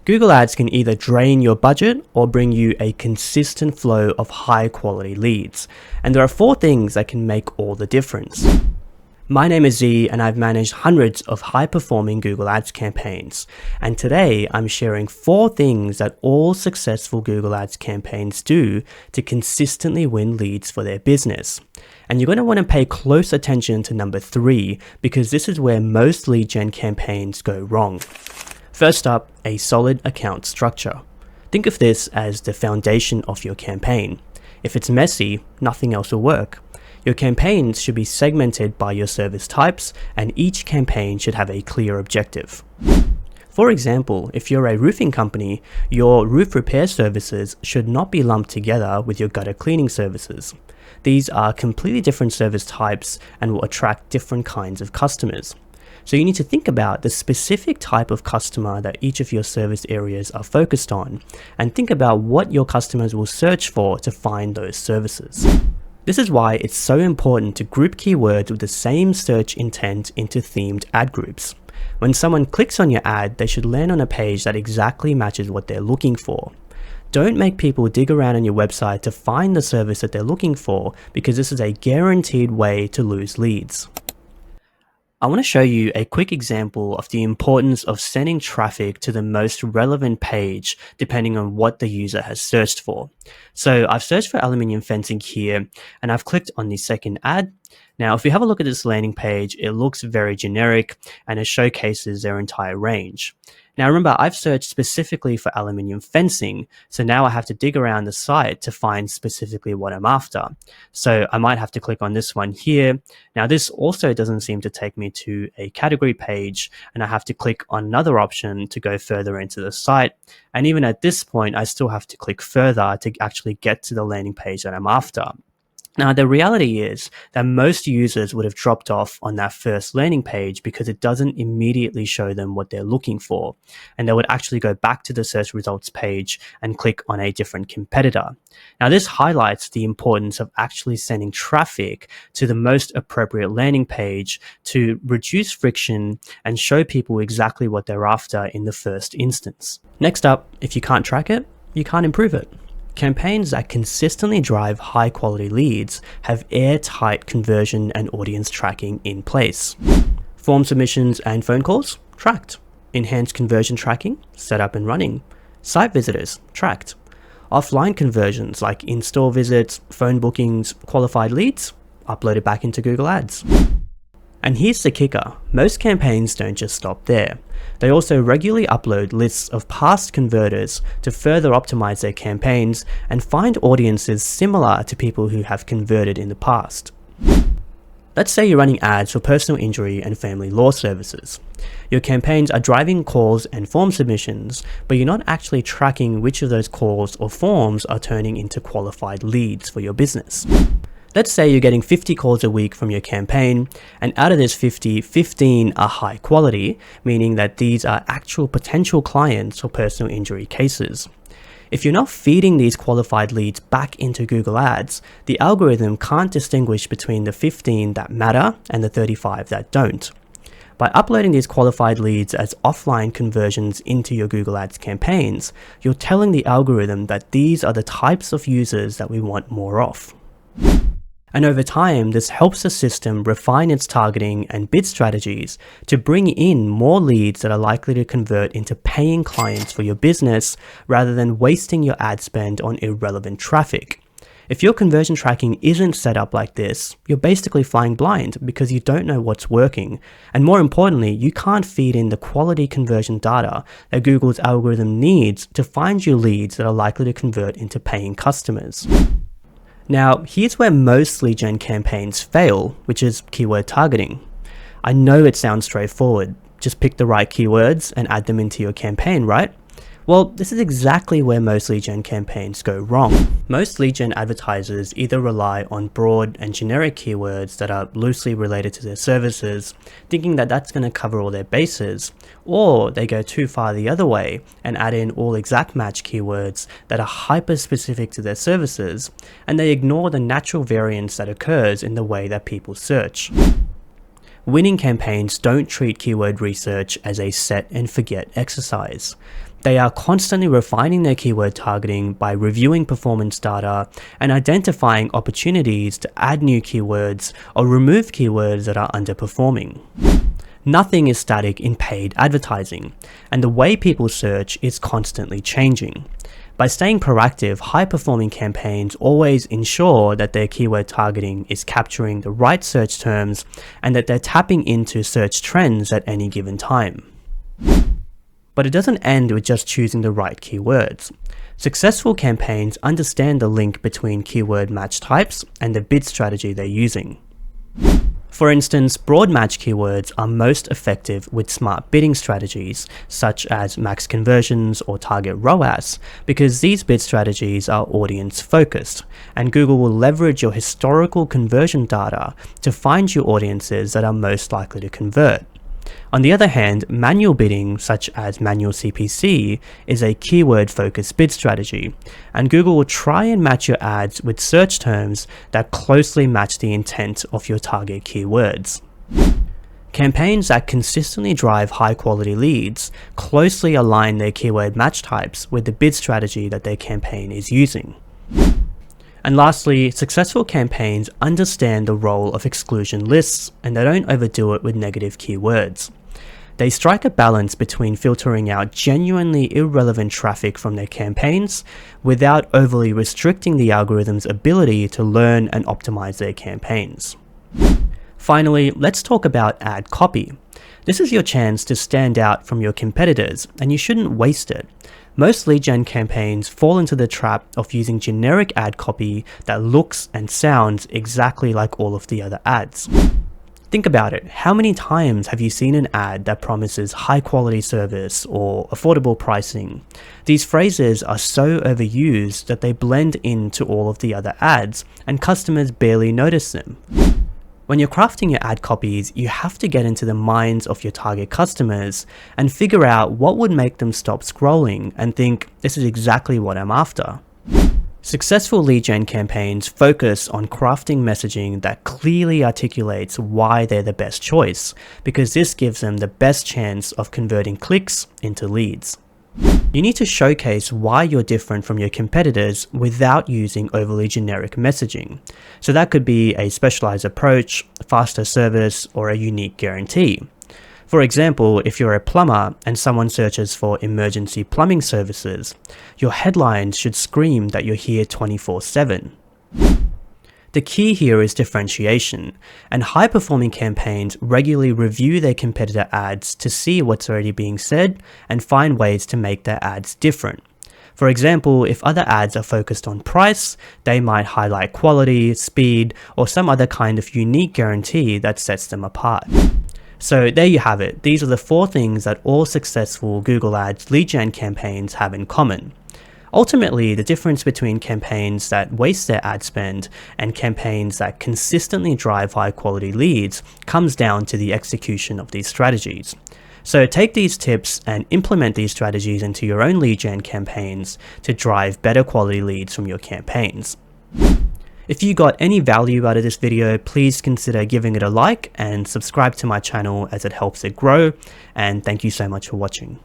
Google Ads can either drain your budget or bring you a consistent flow of high quality leads. And there are 4 things that can make all the difference. My name is Z and I've managed hundreds of high performing Google Ads campaigns. And today I'm sharing 4 things that all successful Google Ads campaigns do to consistently win leads for their business. And you're going to want to pay close attention to number 3 because this is where most lead gen campaigns go wrong. First up, a solid account structure. Think of this as the foundation of your campaign. If it's messy, nothing else will work. Your campaigns should be segmented by your service types, and each campaign should have a clear objective. For example, if you're a roofing company, your roof repair services should not be lumped together with your gutter cleaning services. These are completely different service types and will attract different kinds of customers. So you need to think about the specific type of customer that each of your service areas are focused on, and think about what your customers will search for to find those services. This is why it's so important to group keywords with the same search intent into themed ad groups. When someone clicks on your ad, they should land on a page that exactly matches what they're looking for. Don't make people dig around on your website to find the service that they're looking for, because this is a guaranteed way to lose leads. I want to show you a quick example of the importance of sending traffic to the most relevant page depending on what the user has searched for. So I've searched for aluminium fencing here and I've clicked on the second ad. Now, if you have a look at this landing page, it looks very generic and it showcases their entire range. Now remember, I've searched specifically for aluminium fencing, so now I have to dig around the site to find specifically what I'm after. So I might have to click on this one here. Now this also doesn't seem to take me to a category page, and I have to click on another option to go further into the site. And even at this point, I still have to click further to actually get to the landing page that I'm after. Now, the reality is that most users would have dropped off on that first landing page because it doesn't immediately show them what they're looking for, and they would actually go back to the search results page and click on a different competitor. Now, this highlights the importance of actually sending traffic to the most appropriate landing page to reduce friction and show people exactly what they're after in the first instance. Next up, if you can't track it, you can't improve it. Campaigns that consistently drive high quality leads have airtight conversion and audience tracking in place. Form submissions and phone calls? Tracked. Enhanced conversion tracking? Set up and running. Site visitors? Tracked. Offline conversions like in-store visits, phone bookings, qualified leads? Uploaded back into Google Ads. And here's the kicker, most campaigns don't just stop there. They also regularly upload lists of past converters to further optimize their campaigns and find audiences similar to people who have converted in the past. Let's say you're running ads for personal injury and family law services. Your campaigns are driving calls and form submissions, but you're not actually tracking which of those calls or forms are turning into qualified leads for your business. Let's say you're getting 50 calls a week from your campaign, and out of this 50, 15 are high quality, meaning that these are actual potential clients for personal injury cases. If you're not feeding these qualified leads back into Google Ads, the algorithm can't distinguish between the 15 that matter and the 35 that don't. By uploading these qualified leads as offline conversions into your Google Ads campaigns, you're telling the algorithm that these are the types of users that we want more of. And over time, this helps the system refine its targeting and bid strategies to bring in more leads that are likely to convert into paying clients for your business rather than wasting your ad spend on irrelevant traffic. If your conversion tracking isn't set up like this, you're basically flying blind because you don't know what's working. And more importantly, you can't feed in the quality conversion data that Google's algorithm needs to find you leads that are likely to convert into paying customers. Now, here's where most lead gen campaigns fail, which is keyword targeting. I know it sounds straightforward. Just pick the right keywords and add them into your campaign, right? Well, this is exactly where most lead gen campaigns go wrong. Most lead gen advertisers either rely on broad and generic keywords that are loosely related to their services, thinking that that's going to cover all their bases, or they go too far the other way and add in all exact match keywords that are hyper specific to their services, and they ignore the natural variance that occurs in the way that people search. Winning campaigns don't treat keyword research as a set and forget exercise. They are constantly refining their keyword targeting by reviewing performance data and identifying opportunities to add new keywords or remove keywords that are underperforming. Nothing is static in paid advertising, and the way people search is constantly changing. By staying proactive, high-performing campaigns always ensure that their keyword targeting is capturing the right search terms and that they're tapping into search trends at any given time. But it doesn't end with just choosing the right keywords. Successful campaigns understand the link between keyword match types and the bid strategy they're using. For instance, broad match keywords are most effective with smart bidding strategies, such as max conversions or target ROAS, because these bid strategies are audience focused, and Google will leverage your historical conversion data to find you audiences that are most likely to convert. On the other hand, manual bidding, such as manual CPC, is a keyword-focused bid strategy, and Google will try and match your ads with search terms that closely match the intent of your target keywords. Campaigns that consistently drive high-quality leads closely align their keyword match types with the bid strategy that their campaign is using. And lastly, successful campaigns understand the role of exclusion lists, and they don't overdo it with negative keywords. They strike a balance between filtering out genuinely irrelevant traffic from their campaigns without overly restricting the algorithm's ability to learn and optimize their campaigns. Finally, let's talk about ad copy. This is your chance to stand out from your competitors, and you shouldn't waste it. Most lead gen campaigns fall into the trap of using generic ad copy that looks and sounds exactly like all of the other ads. Think about it. How many times have you seen an ad that promises high quality service or affordable pricing? These phrases are so overused that they blend into all of the other ads, and customers barely notice them. When you're crafting your ad copies, you have to get into the minds of your target customers and figure out what would make them stop scrolling and think, this is exactly what I'm after. Successful lead gen campaigns focus on crafting messaging that clearly articulates why they're the best choice, because this gives them the best chance of converting clicks into leads. You need to showcase why you're different from your competitors without using overly generic messaging. So that could be a specialized approach, faster service, or a unique guarantee. For example, if you're a plumber and someone searches for emergency plumbing services, your headlines should scream that you're here 24/7. The key here is differentiation, and high-performing campaigns regularly review their competitor ads to see what's already being said and find ways to make their ads different. For example, if other ads are focused on price, they might highlight quality, speed, or some other kind of unique guarantee that sets them apart. So there you have it. These are the 4 things that all successful Google Ads lead gen campaigns have in common. Ultimately, the difference between campaigns that waste their ad spend and campaigns that consistently drive high quality leads comes down to the execution of these strategies. So take these tips and implement these strategies into your own lead gen campaigns to drive better quality leads from your campaigns. If you got any value out of this video, please consider giving it a like and subscribe to my channel as it helps it grow, and thank you so much for watching.